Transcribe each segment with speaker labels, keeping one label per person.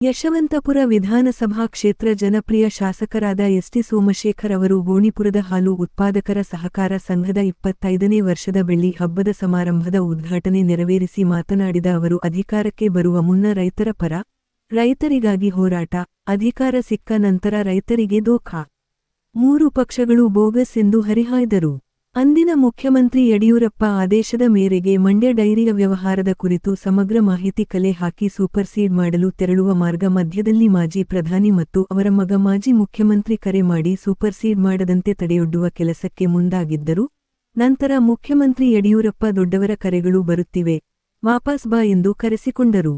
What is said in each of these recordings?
Speaker 1: ಯಶವಂತಪುರ ವಿಧಾನಸಭಾ ಕ್ಷೇತ್ರ ಜನಪ್ರಿಯ ಶಾಸಕರಾದ ಎಸ್ಟಿ ಸೋಮಶೇಖರ್ ಅವರು ಗೋಣಿಪುರದ ಹಾಲು ಉತ್ಪಾದಕರ ಸಹಕಾರ ಸಂಘದ 25ನೇ ವರ್ಷದ ಬೆಳ್ಳಿ ಹಬ್ಬದ ಸಮಾರಂಭದ ಉದ್ಘಾಟನೆ ನೆರವೇರಿಸಿ ಮಾತನಾಡಿದ ಅವರು ಅಧಿಕಾರಕ್ಕೆ ಬರುವ ಮುನ್ನ ರೈತರ ಪರ, ರೈತರಿಗಾಗಿ ಹೋರಾಟ, ಅಧಿಕಾರ ಸಿಕ್ಕ ನಂತರ ರೈತರಿಗೆ ದೋಖಾ. 3 ಪಕ್ಷಗಳು ಬೋಗಸ್ ಎಂದು ಹರಿಹಾಯ್ದರು. ಅಂದಿನ ಮುಖ್ಯಮಂತ್ರಿ ಯಡಿಯೂರಪ್ಪ ಆದೇಶದ ಮೇರೆಗೆ ಮಂಡ್ಯ ಡೈರಿಯ ವ್ಯವಹಾರದ ಕುರಿತು ಸಮಗ್ರ ಮಾಹಿತಿ ಕಲೆ ಹಾಕಿ ಸೂಪರ್ಸೀಡ್ ಮಾಡಲು ತೆರಳುವ ಮಾರ್ಗ ಮಧ್ಯದಲ್ಲಿ ಮಾಜಿ ಪ್ರಧಾನಿ ಮತ್ತು ಅವರ ಮಗ ಮಾಜಿ ಮುಖ್ಯಮಂತ್ರಿ ಕರೆ ಮಾಡಿ ಸೂಪರ್ಸೀಡ್ ಮಾಡದಂತೆ ತಡೆಯೊಡ್ಡುವ ಕೆಲಸಕ್ಕೆ ಮುಂದಾಗಿದ್ದರು. ನಂತರ ಮುಖ್ಯಮಂತ್ರಿ ಯಡಿಯೂರಪ್ಪ ದೊಡ್ಡವರ ಕರೆಗಳು ಬರುತ್ತಿವೆ, ವಾಪಸ್ ಬಾ ಎಂದು ಕರೆಸಿಕೊಂಡರು.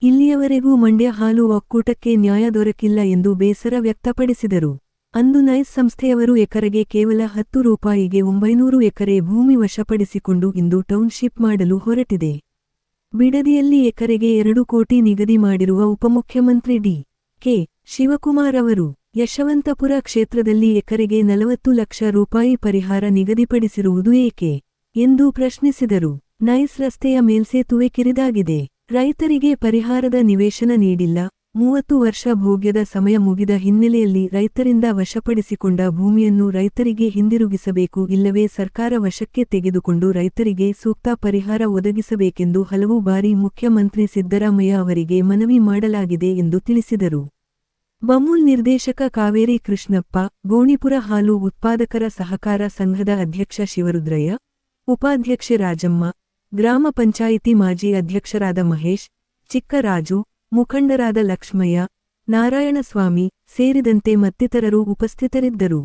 Speaker 1: ಇಲ್ಲಿಯವರೆಗೂ ಮಂಡ್ಯ ಹಾಲು ಒಕ್ಕೂಟಕ್ಕೆ ನ್ಯಾಯ ದೊರಕಿಲ್ಲ ಎಂದು ಬೇಸರ ವ್ಯಕ್ತಪಡಿಸಿದರು. ಅಂದು ನೈಸ್ ಸಂಸ್ಥೆಯವರು ಎಕರೆಗೆ ಕೇವಲ 10 ರೂಪಾಯಿಗೆ 900 ಎಕರೆ ಭೂಮಿ ವಶಪಡಿಸಿಕೊಂಡು ಇಂದು ಟೌನ್ಶಿಪ್ ಮಾಡಲು ಹೊರಟಿದೆ. ಬಿಡದಿಯಲ್ಲಿ ಎಕರೆಗೆ 2 ಕೋಟಿ ನಿಗದಿ ಮಾಡಿರುವ ಉಪಮುಖ್ಯಮಂತ್ರಿ ಡಿ. ಕೆ. ಶಿವಕುಮಾರ್ ಅವರು ಯಶವಂತಪುರ ಕ್ಷೇತ್ರದಲ್ಲಿ ಎಕರೆಗೆ 40 ಲಕ್ಷ ರೂಪಾಯಿ ಪರಿಹಾರ ನಿಗದಿಪಡಿಸಿರುವುದು ಏಕೆ ಎಂದು ಪ್ರಶ್ನಿಸಿದರು. ನೈಸ್ ರಸ್ತೆಯ ಮೇಲ್ಸೇತುವೆ ಕಿರಿದಾಗಿದೆ. ರೈತರಿಗೆ ಪರಿಹಾರದ ನಿವೇಶನ ನೀಡಿಲ್ಲ. 30 ವರ್ಷ ಭೋಗ್ಯದ ಸಮಯ ಮುಗಿದ ಹಿನ್ನೆಲೆಯಲ್ಲಿ ರೈತರಿಂದ ವಶಪಡಿಸಿಕೊಂಡ ಭೂಮಿಯನ್ನು ರೈತರಿಗೆ ಹಿಂದಿರುಗಿಸಬೇಕು, ಇಲ್ಲವೇ ಸರ್ಕಾರ ವಶಕ್ಕೆ ತೆಗೆದುಕೊಂಡು ರೈತರಿಗೆ ಸೂಕ್ತ ಪರಿಹಾರ ಒದಗಿಸಬೇಕೆಂದು ಹಲವು ಬಾರಿ ಮುಖ್ಯಮಂತ್ರಿ ಸಿದ್ದರಾಮಯ್ಯ ಅವರಿಗೆ ಮನವಿ ಮಾಡಲಾಗಿದೆ ಎಂದು ತಿಳಿಸಿದರು. ಬಮೂಲ್ ನಿರ್ದೇಶಕ ಕಾವೇರಿ ಕೃಷ್ಣಪ್ಪ, ಗೋಣಿಪುರ ಹಾಲು ಉತ್ಪಾದಕರ ಸಹಕಾರ ಸಂಘದ ಅಧ್ಯಕ್ಷ ಶಿವರುದ್ರಯ್ಯ, ಉಪಾಧ್ಯಕ್ಷೆ ರಾಜಮ್ಮ, ಗ್ರಾಮ ಪಂಚಾಯಿತಿ ಮಾಜಿ ಅಧ್ಯಕ್ಷರಾದ ಮಹೇಶ್, ಚಿಕ್ಕರಾಜು, ಮುಖಂಡರಾದ ಲಕ್ಷ್ಮಯ್ಯ, ನಾರಾಯಣಸ್ವಾಮಿ ಸೇರಿದಂತೆ ಮತ್ತಿತರರು ಉಪಸ್ಥಿತರಿದ್ದರು.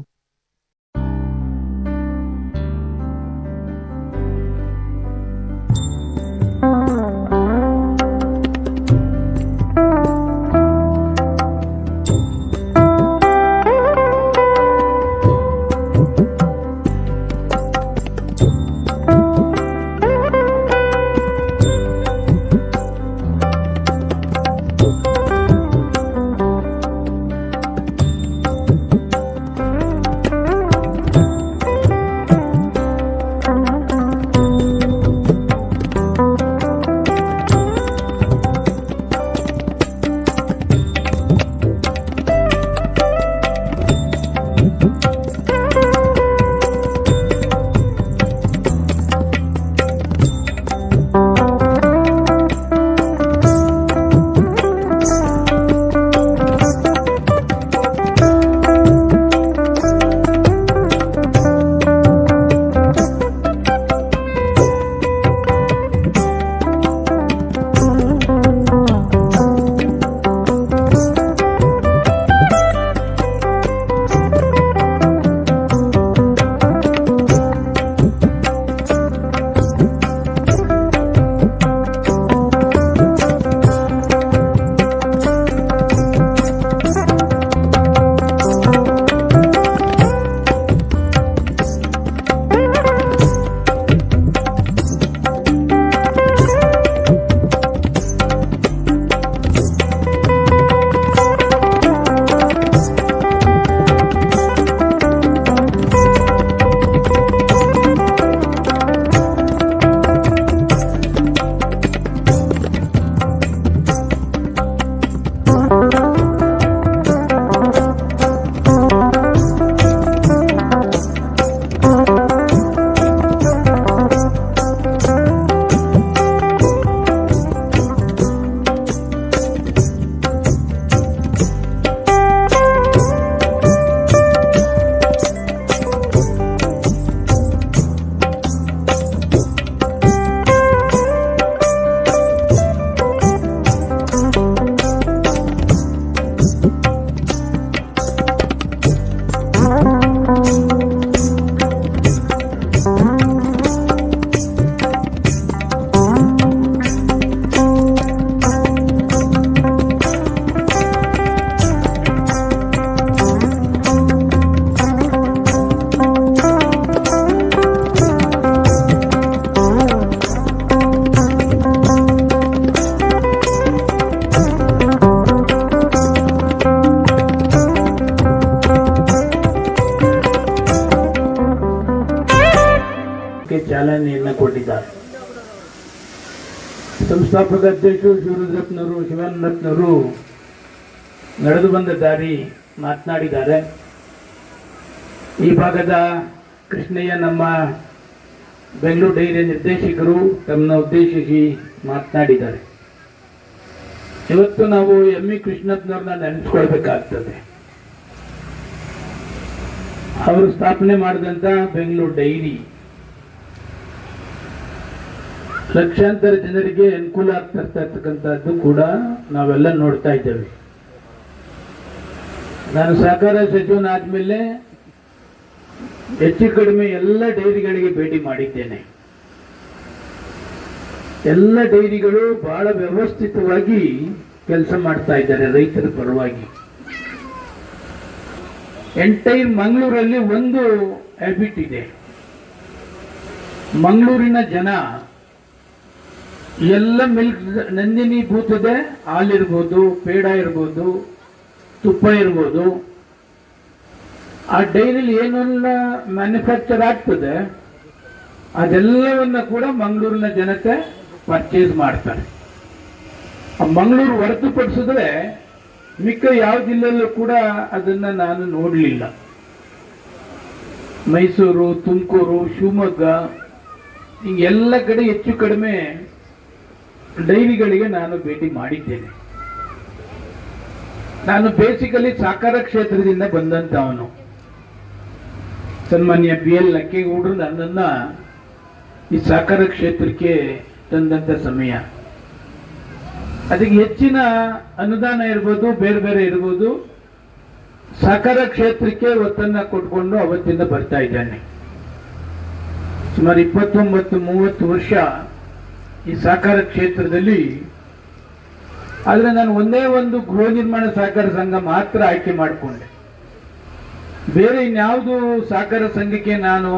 Speaker 2: ಚಾಲನೆಯನ್ನು ಕೊಟ್ಟಿದ್ದಾರೆ. ಸಂಸ್ಥಾಪಕ ಅಧ್ಯಕ್ಷರು ಶಿವರುದ್ರಪ್ಪನವರು, ಶಿವಣ್ಣಪ್ಪನವರು ನಡೆದು ಬಂದ ದಾರಿ ಮಾತನಾಡಿದ್ದಾರೆ. ಈ ಭಾಗದ ಕೃಷ್ಣಯ್ಯ ನಮ್ಮ ಬೆಂಗಳೂರು ಡೈರಿಯ ನಿರ್ದೇಶಕರು ತಮ್ಮನ್ನ ಉದ್ದೇಶಿಸಿ ಮಾತನಾಡಿದ್ದಾರೆ. ಇವತ್ತು ನಾವು ಎಂ.ಇ. ಕೃಷ್ಣಪ್ಪನವ್ರನ್ನ ನೆನೆಸ್ಕೊಳ್ಬೇಕಾಗ್ತದೆ. ಅವರು ಸ್ಥಾಪನೆ ಮಾಡಿದಂಥ ಬೆಂಗಳೂರು ಡೈರಿ ಲಕ್ಷಾಂತರ ಜನರಿಗೆ ಅನುಕೂಲ ಆಗ್ತಿರ್ತಕ್ಕಂಥದ್ದು ಕೂಡ ನಾವೆಲ್ಲ ನೋಡ್ತಾ ಇದ್ದೇವೆ. ನಾನು ಸಹಕಾರ ಸಚಿವನಾದ್ಮೇಲೆ ಹೆಚ್ಚು ಕಡಿಮೆ ಎಲ್ಲ ಡೈರಿಗಳಿಗೆ ಭೇಟಿ ಮಾಡಿದ್ದೇನೆ. ಎಲ್ಲ ಡೈರಿಗಳು ಬಹಳ ವ್ಯವಸ್ಥಿತವಾಗಿ ಕೆಲಸ ಮಾಡ್ತಾ ಇದ್ದಾರೆ ರೈತರ ಪರವಾಗಿ. ಎಂಟೈರ್ ಮಂಗಳೂರಲ್ಲಿ ಒಂದು ಹ್ಯಾಬಿಟ್ ಇದೆ. ಮಂಗಳೂರಿನ ಜನ ಎಲ್ಲ ಮಿಲ್ಕ್ ನಂದಿನಿ ಬೂತದೆ, ಹಾಲಿರ್ಬೋದು, ಪೇಡ ಇರ್ಬೋದು, ತುಪ್ಪ ಇರ್ಬೋದು, ಆ ಡೈರಿಲಿ ಏನೆಲ್ಲ ಮ್ಯಾನುಫ್ಯಾಕ್ಚರ್ ಆಗ್ತದೆ ಅದೆಲ್ಲವನ್ನ ಕೂಡ ಮಂಗಳೂರಿನ ಜನತೆ ಪರ್ಚೇಸ್ ಮಾಡ್ತಾರೆ. ಮಂಗಳೂರು ಹೊರತುಪಡಿಸಿದ್ರೆ ಮಿಕ್ಕ ಯಾವ ಜಿಲ್ಲೆಯಲ್ಲೂ ಕೂಡ ಅದನ್ನ ನಾನು ನೋಡಲಿಲ್ಲ. ಮೈಸೂರು, ತುಮಕೂರು, ಶಿವಮೊಗ್ಗ ಹಿಂಗೆಲ್ಲ ಕಡೆ ಹೆಚ್ಚು ಕಡಿಮೆ ಡೈರಿಗಳಿಗೆ ನಾನು ಭೇಟಿ ಮಾಡಿದ್ದೇನೆ. ನಾನು ಬೇಸಿಕಲಿ ಸಹಕಾರ ಕ್ಷೇತ್ರದಿಂದ ಬಂದಂತವನು. ಸನ್ಮಾನ್ಯ BL ಲಕ್ಕೇಗೌಡರು ನನ್ನನ್ನ ಈ ಸಹಕಾರ ಕ್ಷೇತ್ರಕ್ಕೆ ತಂದಂತ ಸಮಯ. ಅದಕ್ಕೆ ಹೆಚ್ಚಿನ ಅನುದಾನ ಇರ್ಬೋದು, ಬೇರೆ ಬೇರೆ ಇರ್ಬೋದು, ಸಹಕಾರ ಕ್ಷೇತ್ರಕ್ಕೆ ಒತ್ತನ್ನ ಕೊಟ್ಕೊಂಡು ಅವತ್ತಿಂದ ಬರ್ತಾ ಇದ್ದೇನೆ. ಸುಮಾರು 29-30 ವರ್ಷ ಈ ಸಹಕಾರ ಕ್ಷೇತ್ರದಲ್ಲಿ. ಆದ್ರೆ ನಾನು ಒಂದೇ ಒಂದು ಗೃಹ ನಿರ್ಮಾಣ ಸಹಕಾರ ಸಂಘ ಮಾತ್ರ ಆಯ್ಕೆ ಮಾಡಿಕೊಂಡೆ. ಬೇರೆ ಇನ್ಯಾವುದು ಸಹಕಾರ ಸಂಘಕ್ಕೆ ನಾನು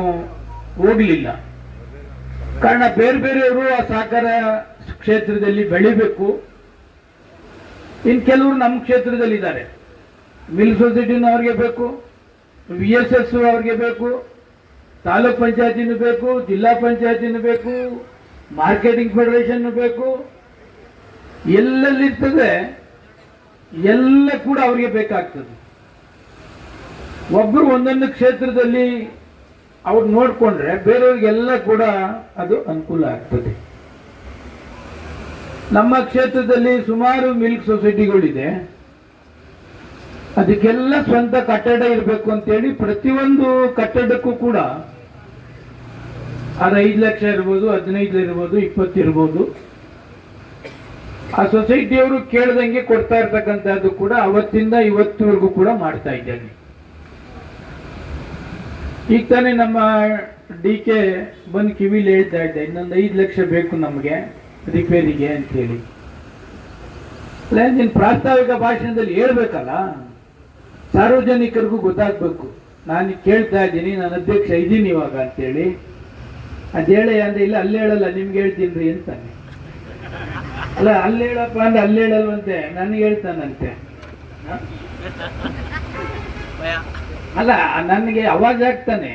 Speaker 2: ಹೋಗಲಿಲ್ಲ. ಕಾರಣ ಬೇರೆ ಬೇರೆಯವರು ಆ ಸಹಕಾರ ಕ್ಷೇತ್ರದಲ್ಲಿ ಬೆಳಿಬೇಕು. ಇನ್ ಕೆಲವರು ನಮ್ಮ ಕ್ಷೇತ್ರದಲ್ಲಿ ಇದ್ದಾರೆ. ಮಿಲ್ಕ್ ಸೊಸೈಟಿನೂ ಅವ್ರಿಗೆ ಬೇಕು, VSS ಅವ್ರಿಗೆ ಬೇಕು, ತಾಲೂಕ್ ಪಂಚಾಯತಿನೂ ಬೇಕು, ಜಿಲ್ಲಾ ಪಂಚಾಯತಿನೂ ಬೇಕು, ಮಾರ್ಕೆಟಿಂಗ್ ಫೆಡರೇಷನ್ ಬೇಕು. ಎಲ್ಲೆಲ್ಲಿರ್ತದೆ ಎಲ್ಲ ಕೂಡ ಅವ್ರಿಗೆ ಬೇಕಾಗ್ತದೆ. ಒಬ್ರು ಒಂದೊಂದು ಕ್ಷೇತ್ರದಲ್ಲಿ ಅವ್ರು ನೋಡ್ಕೊಂಡ್ರೆ ಬೇರೆಯವ್ರಿಗೆಲ್ಲ ಕೂಡ ಅದು ಅನುಕೂಲ ಆಗ್ತದೆ. ನಮ್ಮ ಕ್ಷೇತ್ರದಲ್ಲಿ ಸುಮಾರು ಮಿಲ್ಕ್ ಸೊಸೈಟಿಗಳಿದೆ. ಅದಕ್ಕೆಲ್ಲ ಸ್ವಂತ ಕಟ್ಟಡ ಇರಬೇಕು ಅಂತೇಳಿ ಪ್ರತಿಯೊಂದು ಕಟ್ಟಡಕ್ಕೂ ಕೂಡ ಅದು 5 ಲಕ್ಷ ಇರ್ಬೋದು, 15 ಇರ್ಬೋದು, 20 ಇರ್ಬೋದು, ಆ ಸೊಸೈಟಿಯವರು ಕೇಳ್ದಂಗೆ ಕೊಡ್ತಾ ಇರ್ತಕ್ಕಂಥದ್ದು ಕೂಡ ಅವತ್ತಿಂದ ಇವತ್ತಿವರೆಗೂ ಕೂಡ ಮಾಡ್ತಾ ಇದ್ದೇನೆ. ಈಗ ತಾನೇ ನಮ್ಮ DK ಬಂದು ಕಿವಿಲಿ ಹೇಳ್ತಾ ಇದ್ದೆ, ಇನ್ನೊಂದು 5 ಲಕ್ಷ ಬೇಕು ನಮಗೆ ರಿಪೇರಿಗೆ ಅಂತೇಳಿ. ಅಲ್ಲ, ನೀನು ಪ್ರಾಸ್ತಾವಿಕ ಭಾಷಣದಲ್ಲಿ ಹೇಳ್ಬೇಕಲ್ಲ, ಸಾರ್ವಜನಿಕರಿಗೂ ಗೊತ್ತಾಗ್ಬೇಕು. ನಾನು ಕೇಳ್ತಾ ಇದ್ದೀನಿ, ನಾನು ಅಧ್ಯಕ್ಷ ಇದ್ದೀನಿ ಇವಾಗ ಅಂತೇಳಿ. ಅದು ಹೇಳಿ ಅಂದ್ರೆ ಇಲ್ಲ, ಅಲ್ಲಿ ಹೇಳಲ್ಲ, ನಿಮ್ಗೆ ಹೇಳ್ತೀನಿ ಅಂತಾನೆ. ಅಲ್ಲ, ಅಲ್ಲಿ ಹೇಳಪ್ಪ ಅಂದ್ರೆ ಅಲ್ಲಿ ಹೇಳಲ್ವಂತೆ, ನನಗೆ ಹೇಳ್ತಾನಂತೆ. ಅಲ್ಲ, ನನಗೆ ಅವಾಜ್ ಆಗ್ತಾನೆ.